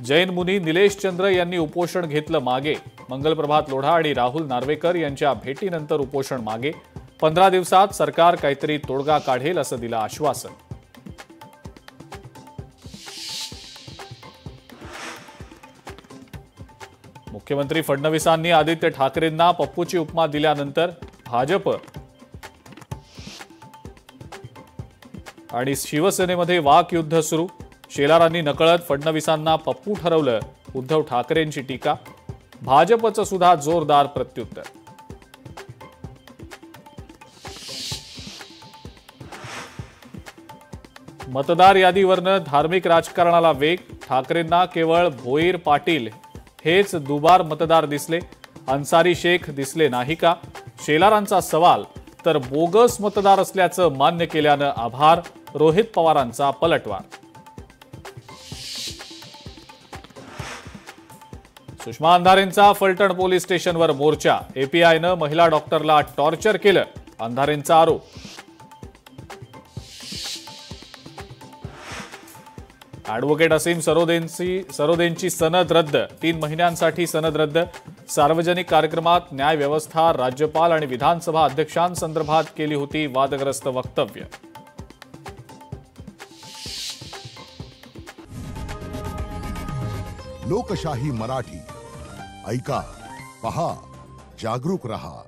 जैन मुनी निलेश चंद्र यांनी उपोषण घेतलं मागे। मंगलप्रभात लोढा आणि राहुल नार्वेकर यांच्या भेटीनंतर उपोषण मागे। 15 दिवसात सरकार काहीतरी तोडगा काढेल असं दिलं आश्वासन। मुख्यमंत्री फडणवीसांनी आदित्य ठाकरेंना पप्पूची उपमा दिल्यानंतर भाजप आणि शिवसेनेमध्ये वाकयुद्ध सुरू। शेलारांनी नकळत फडणवीसांना पप्पू ठरवलं, उद्धव ठाकरेंची टीका। भाजपचं सुद्धा जोरदार प्रत्युत्तर। मतदार यादीवरनं धार्मिक राजकारणाला वेग। ठाकरेंना केवळ भोईर पाटील हेच दुबार मतदार दिसले, अन्सारी शेख दिसले नाही का? शेलारांचा सवाल तर बोगस मतदार असल्याचं मान्य केल्यानं आभार। रोहित पवारांचा पलटवार। सुषमा अंधारेंचा फलटण पोलीस स्टेशनवर मोर्चा। एपीआयनं महिला डॉक्टरला टॉर्चर केलं, अंधारेंचा आरोप। ॲडव्होकेट असीम सरोदेंची सनद रद्द। 3 महिन्यांसाठी सनद रद्द। सार्वजनिक कार्यक्रमात न्याय व्यवस्था, राज्यपाल आणि विधानसभा अध्यक्षांसंदर्भात केली होती वादग्रस्त वक्तव्य। लोकशाही मराठी ऐका, पहा, जागरूक रहा।